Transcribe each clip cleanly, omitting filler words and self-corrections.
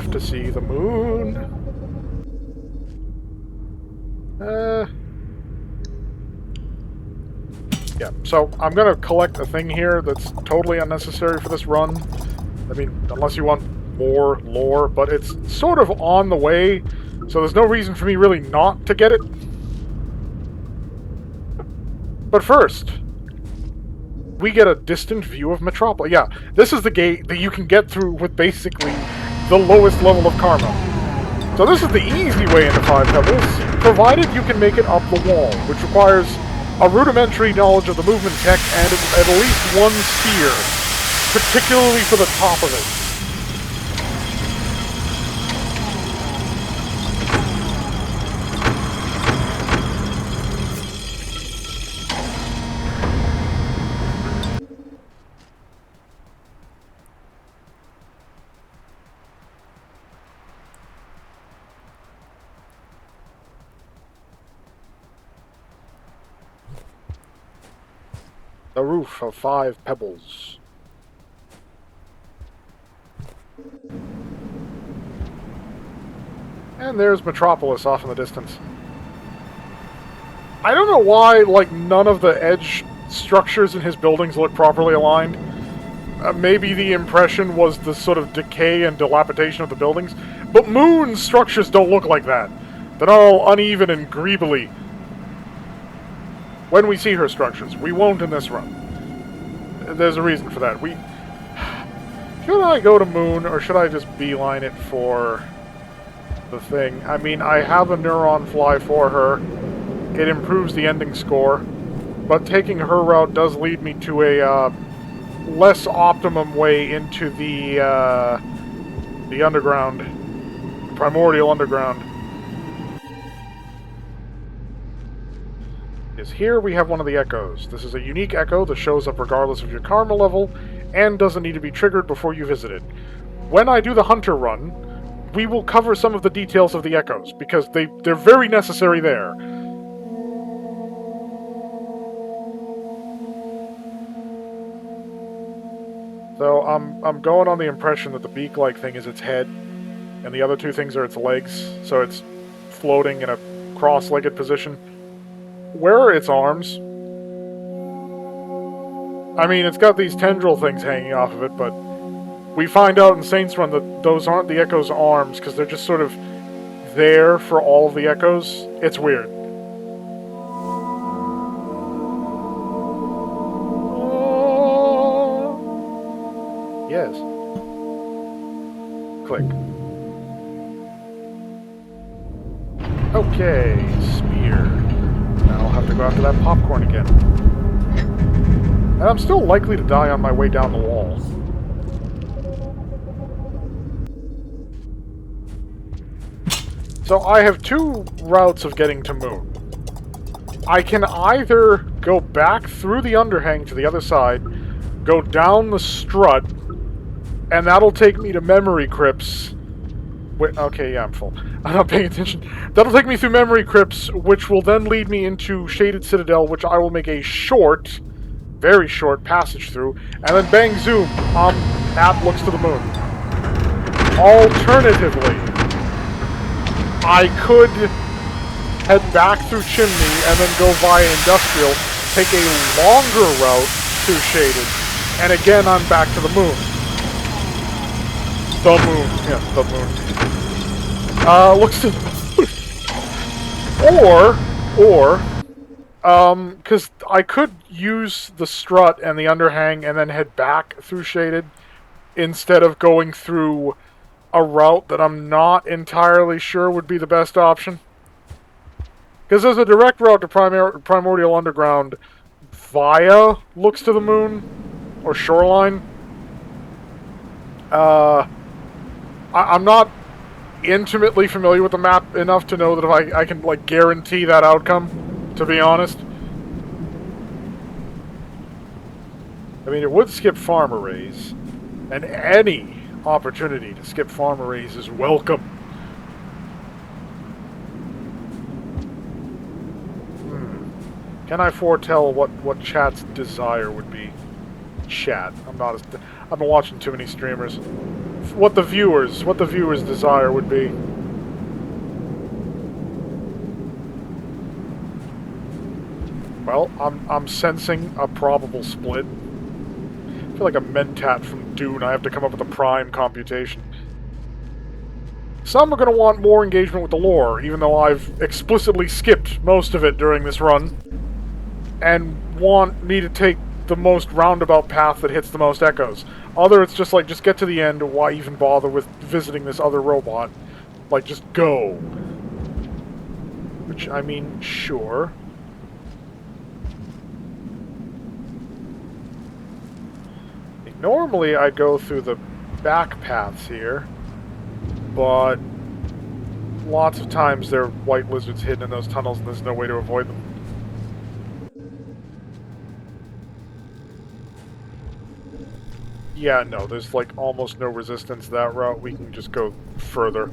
off to see the moon. Yeah, so I'm gonna collect a thing here that's totally unnecessary for this run. I mean, unless you want more lore, but it's sort of on the way, so there's no reason for me really not to get it. But first, we get a distant view of Metropolis. Yeah, this is the gate that you can get through with basically the lowest level of karma. So this is the easy way into Five Pebbles, provided you can make it up the wall, which requires a rudimentary knowledge of the movement tech and at least one spear, particularly for the top of it. The roof of Five Pebbles. And there's Metropolis off in the distance. I don't know why, like, none of the edge structures in his buildings look properly aligned. Maybe the impression was the sort of decay and dilapidation of the buildings. But Moon's structures don't look like that. They're all uneven and greebly. When we see her structures. We won't in this run. There's a reason for that. Should I go to Moon, or should I just beeline it for the thing? I mean, I have a neuron fly for her. It improves the ending score. But taking her route does lead me to a less optimum way into the underground. Primordial underground. Here we have one of the echoes. This is a unique echo that shows up regardless of your karma level and doesn't need to be triggered before you visit it. When I do the hunter run, we will cover some of the details of the echoes because they're very necessary there. So I'm going on the impression that the beak-like thing is its head and the other two things are its legs, so it's floating in a cross-legged position. Where are its arms? I mean, it's got these tendril things hanging off of it, but we find out in Saints Run that those aren't the Echo's arms, because they're just sort of there for all of the Echoes. It's weird. Yes. Click. Okay, spear. Now I'll have to go after that popcorn again. And I'm still likely to die on my way down the wall. So I have two routes of getting to Moon. I can either go back through the Underhang to the other side, go down the strut, and that'll take me to Memory Crypts. Wait, okay, yeah, I'm full. I'm not paying attention. That'll take me through Memory Crypts, which will then lead me into Shaded Citadel, which I will make a short, very short passage through, and then bang zoom, at Looks to the Moon. Alternatively, I could head back through Chimney and then go via Industrial, take a longer route to Shaded, and again I'm back to the Moon. The Moon. Yeah, the Moon. Looks to the Moon. Because I could use the strut and the underhang and then head back through Shaded instead of going through a route that I'm not entirely sure would be the best option. Because there's a direct route to Primordial Underground via Looks to the Moon or Shoreline. I'm not intimately familiar with the map enough to know that if I can, like, guarantee that outcome, to be honest. I mean, it would skip Farm Arrays, and any opportunity to skip Farm Arrays is welcome. Can I foretell what chat's desire would be? Chat. I've been watching too many streamers. the viewers' desire would be. Well, I'm sensing a probable split. I feel like a Mentat from Dune. I have to come up with a prime computation. Some are going to want more engagement with the lore, even though I've explicitly skipped most of it during this run, and want me to take the most roundabout path that hits the most echoes. Other, it's just like, just get to the end, why even bother with visiting this other robot? Like, just go. Which, I mean, sure. Normally, I'd go through the back paths here, but lots of times there are white lizards hidden in those tunnels and there's no way to avoid them. Yeah, no, there's like almost no resistance that route. We can just go further.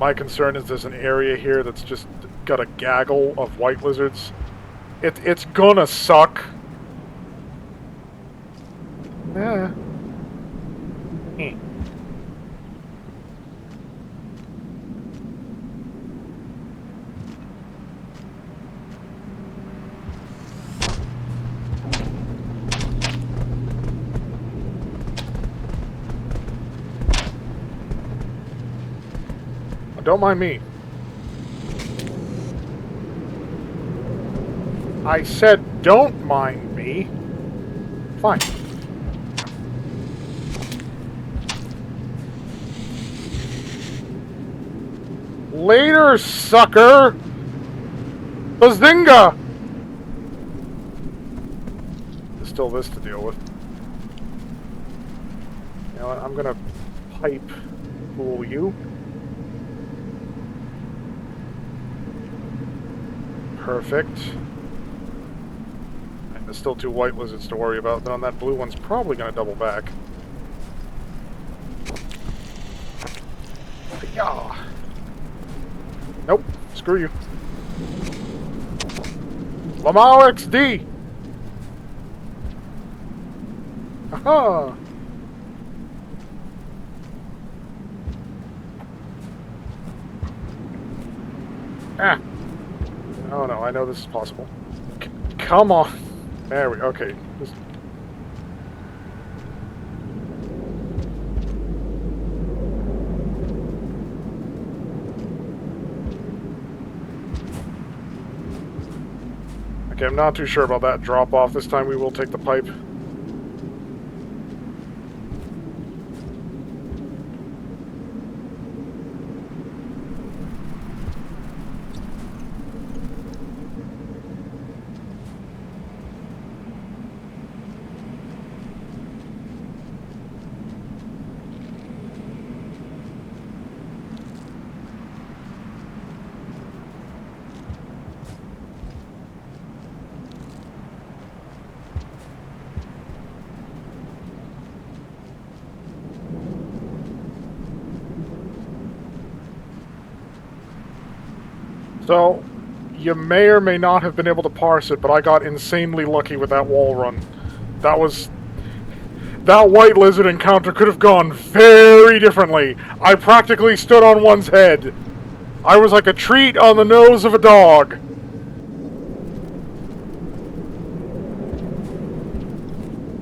My concern is there's an area here that's just got a gaggle of white lizards. It's gonna suck. Yeah. Don't mind me. I said don't mind me. Fine. Later, sucker! Bazinga! There's still this to deal with. You know what, I'm gonna pipe fool you. Perfect. And there's still two white lizards to worry about, though, and that blue one's probably gonna double back. Yeah. Nope. Screw you. Lamau XD! Aha! Ah! Oh no, I know this is possible. Come on! There we go. Okay. Just... Okay, I'm not too sure about that drop-off. This time we will take the pipe. So, you may or may not have been able to parse it, but I got insanely lucky with that wall run. That was... That white lizard encounter could have gone very differently. I practically stood on one's head. I was like a treat on the nose of a dog.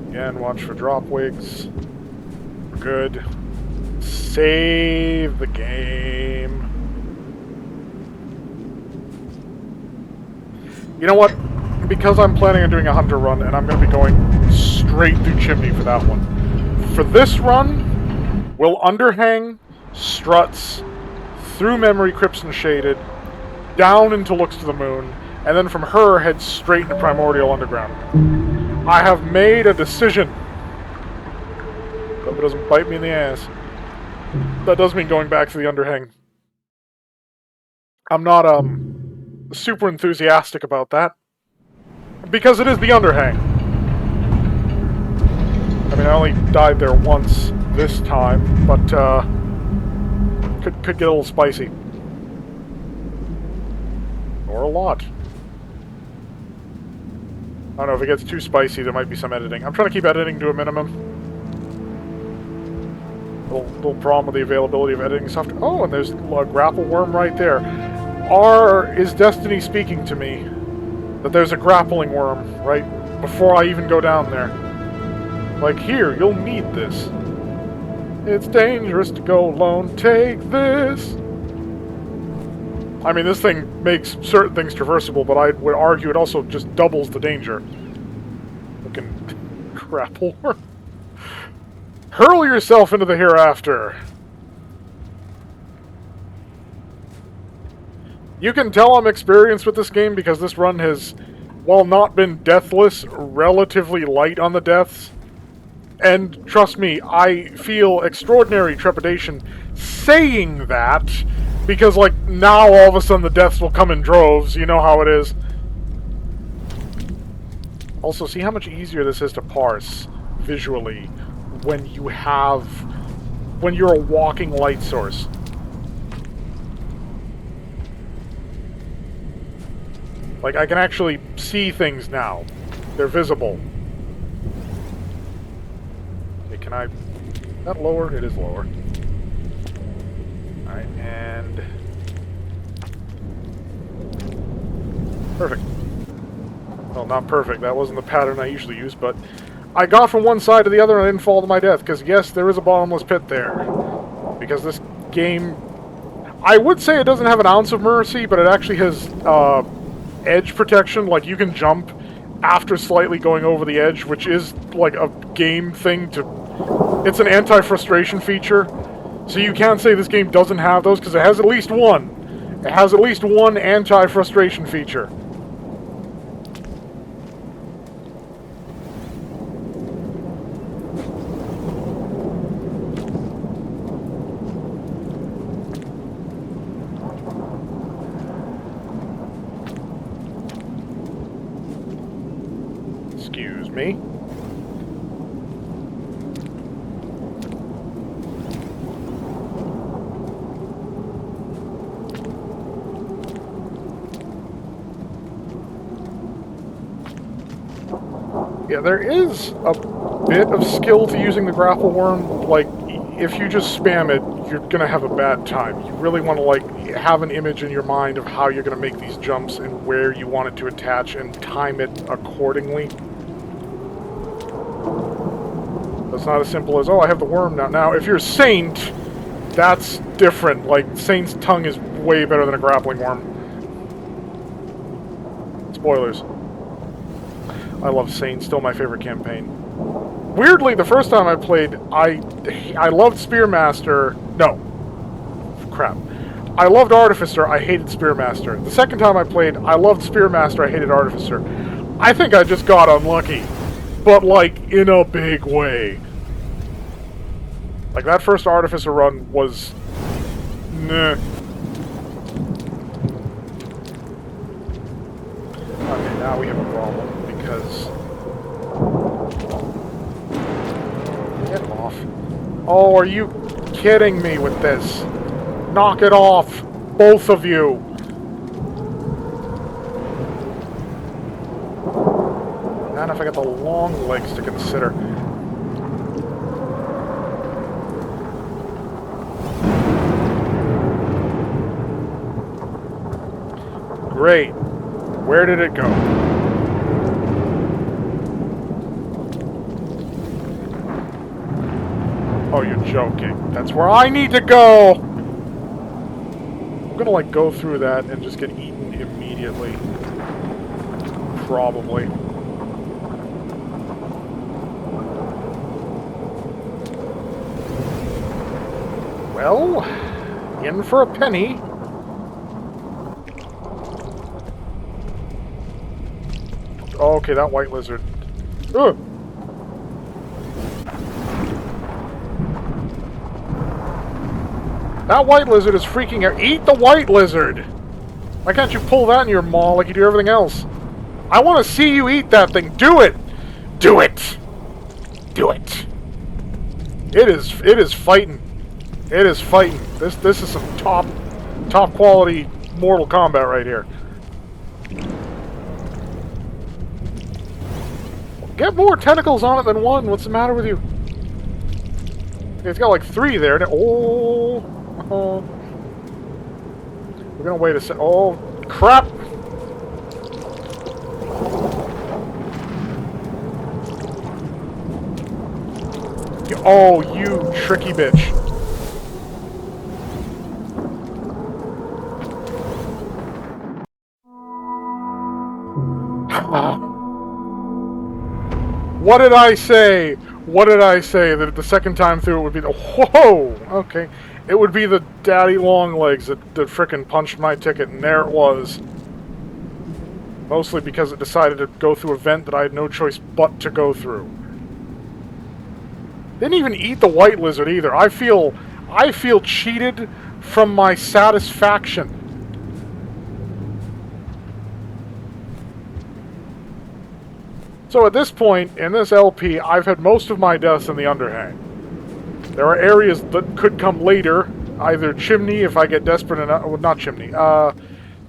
Again, watch for drop wigs. We're good. Save the game. You know what? Because I'm planning on doing a hunter run, and I'm going to be going straight through Chimney for that one. For this run, we'll underhang, struts, through Memory Crypts and Shaded, down into Looks to the Moon, and then from her head straight into Primordial Underground. I have made a decision. Hope it doesn't bite me in the ass. That does mean going back to the Underhang. I'm not, super enthusiastic about that. Because it is the Underhang. I mean, I only died there once this time, but, could get a little spicy. Or a lot. I don't know, if it gets too spicy, there might be some editing. I'm trying to keep editing to a minimum. Little problem with the availability of editing software. Oh, and there's a grapple worm right there. Is Destiny speaking to me that there's a grappling worm right before I even go down there? Like, here, you'll need this. It's dangerous to go alone. Take this. I mean, this thing makes certain things traversable, but I would argue it also just doubles the danger. Looking grapple worm. Hurl yourself into the hereafter. You can tell I'm experienced with this game because this run has, while not been deathless, relatively light on the deaths. And trust me, I feel extraordinary trepidation saying that, because, like, now all of a sudden the deaths will come in droves. You know how it is. Also, see how much easier this is to parse visually when you're a walking light source. Like, I can actually see things now. They're visible. Okay, can I... Is that lower? It is lower. Alright, and... Perfect. Well, not perfect. That wasn't the pattern I usually use, but... I got from one side to the other and I didn't fall to my death, because yes, there is a bottomless pit there. Because this game... I would say it doesn't have an ounce of mercy, but it actually has, edge protection. Like, you can jump after slightly going over the edge, which is, like, a game thing to... It's an anti-frustration feature. So you can't say this game doesn't have those, because it has at least one. It has at least one anti-frustration feature. Excuse me. Yeah, there is a bit of skill to using the grapple worm. Like, if you just spam it, you're gonna have a bad time. You really want to, like, have an image in your mind of how you're gonna make these jumps and where you want it to attach and time it accordingly. It's not as simple as, oh, I have the worm now. Now, if you're Saint, that's different. Like, Saint's tongue is way better than a grappling worm. Spoilers. I love Saint, still my favorite campaign. Weirdly, the first time I played, I loved Spearmaster. No. Crap. I loved Artificer, I hated Spearmaster. The second time I played, I loved Spearmaster, I hated Artificer. I think I just got unlucky. But, like, in a big way. Like, that first Artificer run was... Nah. Okay, now we have a problem. Because... Get off. Oh, are you kidding me with this? Knock it off! Both of you! Not if I got the long legs to consider. Great. Where did it go? Oh, you're joking. That's where I need to go! I'm gonna, like, go through that and just get eaten immediately. Probably. Well, in for a penny. Oh, okay, that white lizard. Ugh. That white lizard is freaking out. Eat the white lizard! Why can't you pull that in your maw like you do everything else? I want to see you eat that thing. Do it! Do it! Do it! It is fighting. It is fighting. This is some top quality Mortal Kombat right here. Get more tentacles on it than one. What's the matter with you? It's got like 3 there. Oh, oh. We're gonna wait a sec. Oh, crap! Oh, you tricky bitch. What did I say? What did I say? That the second time through it would be the... Whoa! Okay. It would be the daddy long legs that frickin' punched my ticket, and there it was. Mostly because it decided to go through a vent that I had no choice but to go through. Didn't even eat the white lizard either. I feel cheated from my satisfaction. So at this point, in this LP, I've had most of my deaths in the Underhang. There are areas that could come later, either Chimney if I get desperate enough... Well, not Chimney.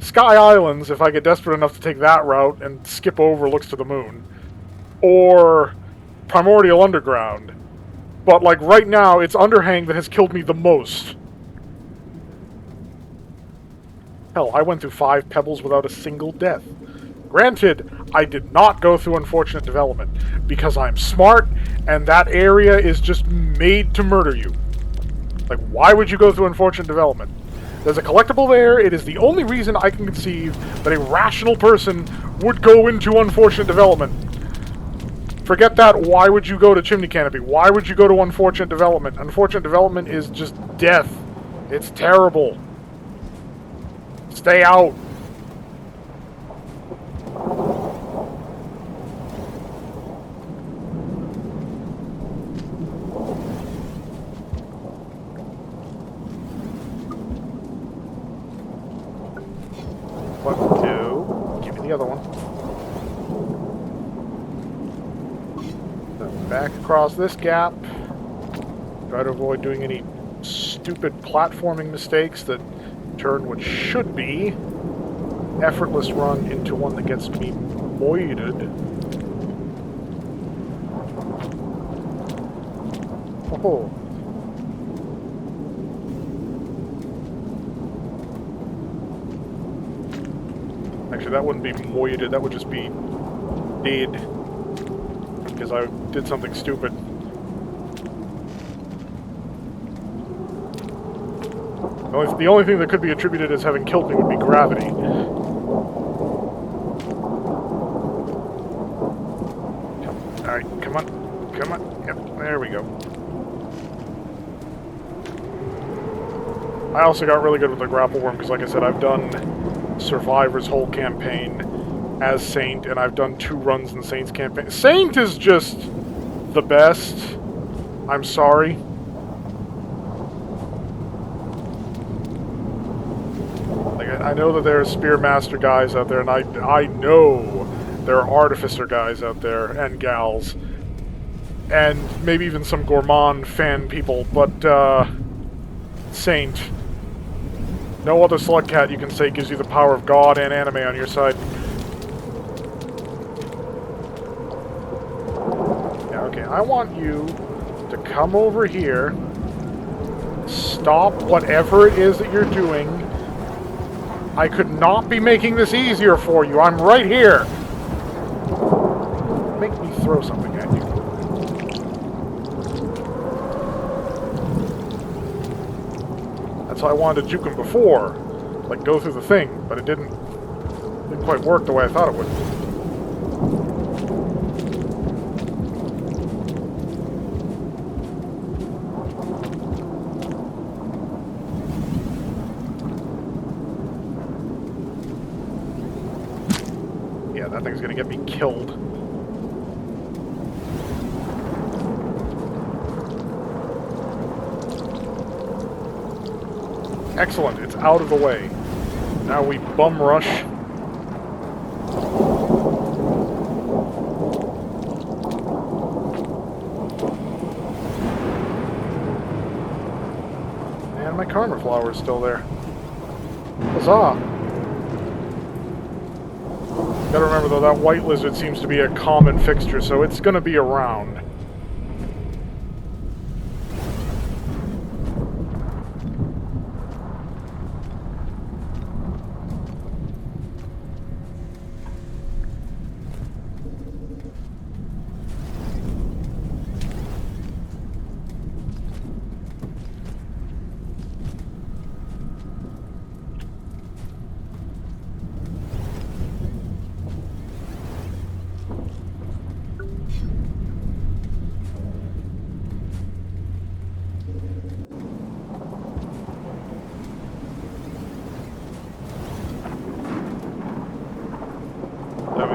Sky Islands if I get desperate enough to take that route and skip over Looks to the Moon. Or Primordial Underground. But, like, right now, it's Underhang that has killed me the most. Hell, I went through 5 pebbles without a single death. Granted, I did not go through Unfortunate Development, because I'm smart, and that area is just made to murder you. Like, why would you go through Unfortunate Development? There's a collectible there. It is the only reason I can conceive that a rational person would go into Unfortunate Development. Forget that, why would you go to Chimney Canopy? Why would you go to Unfortunate Development? Unfortunate Development is just death. It's terrible. Stay out. What do? Give me the other one. Back across this gap. Try to avoid doing any stupid platforming mistakes that turn what should be effortless run into one that gets me moided. Oh. Actually, that wouldn't be moided, that would just be dead. Because I did something stupid. The only thing that could be attributed as having killed me would be gravity. Alright, come on. Come on. Yep, there we go. I also got really good with the grapple worm because, like I said, I've done Survivor's whole campaign as Saint, and I've done 2 runs in Saint's campaign. Saint is just the best. I'm sorry. Like, I know that there are Spearmaster guys out there, and I know there are Artificer guys out there, and gals. And maybe even some Gourmand fan people, but, Saint. No other Slugcat you can say gives you the power of God and anime on your side. Okay, I want you to come over here, stop whatever it is that you're doing. I could not be making this easier for you. I'm right here. Make me throw something at you. That's how I wanted to juke him before. Like, go through the thing, but it didn't quite work the way I thought it would. That thing's gonna get me killed. Excellent, it's out of the way. Now we bum rush. And my karma flower is still there. Huzzah! Gotta remember though, that white lizard seems to be a common fixture, so it's gonna be around.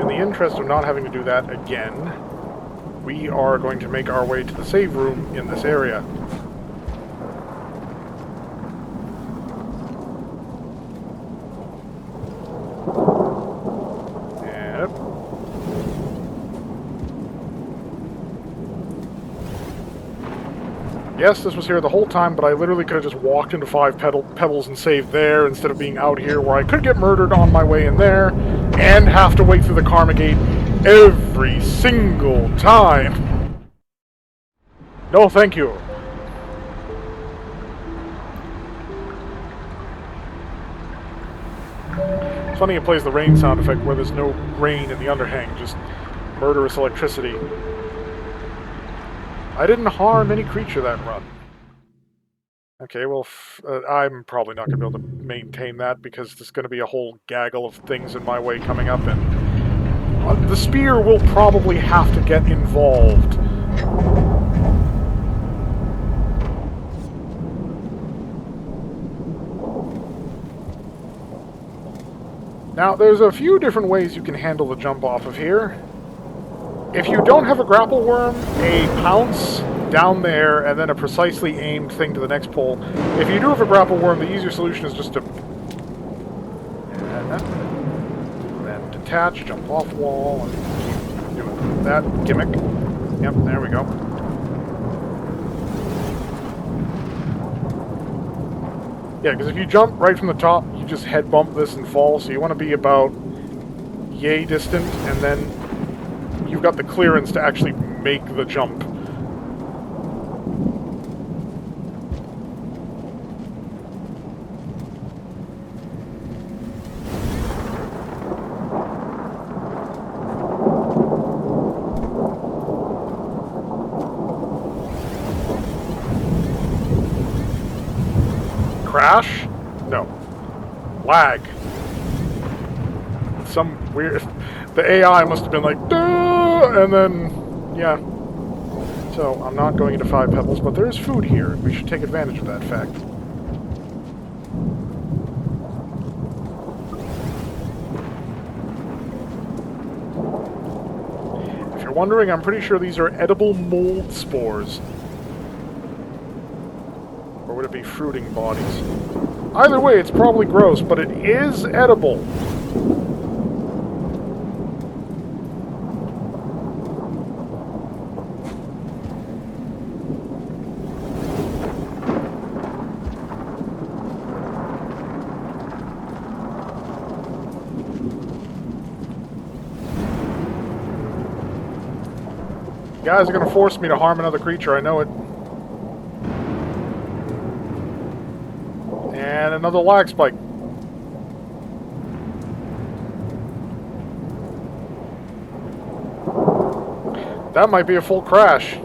the interest of not having to do that again, we are going to make our way to the save room in this area. Yep. Yes, this was here the whole time, but I literally could have just walked into 5 pebbles and saved there instead of being out here where I could get murdered on my way in there and have to wait through the Karma Gate every single time. No, thank you. It's funny it plays the rain sound effect where there's no rain in the Underhang, just murderous electricity. I didn't harm any creature that run. Okay, well, I'm probably not going to be able to maintain that because there's going to be a whole gaggle of things in my way coming up, and the spear will probably have to get involved. Now, there's a few different ways you can handle the jump off of here. If you don't have a grapple worm, a pounce down there, and then a precisely aimed thing to the next pole. If you do have a grapple worm, the easier solution is just to... and then detach, jump off wall, and keep doing that gimmick. Yep, there we go. Yeah, because if you jump right from the top, you just head bump this and fall, so you want to be about yay distant, and then you've got the clearance to actually make the jump. Crash? No. Lag. Some weird... The AI must have been like, duh! And then, yeah. So, I'm not going into 5 pebbles, but there is food here. We should take advantage of that fact. If you're wondering, I'm pretty sure these are edible mold spores. Or would it be fruiting bodies? Either way, it's probably gross, but it is edible. You guys are going to force me to harm another creature, I know it. And another lag spike. That might be a full crash.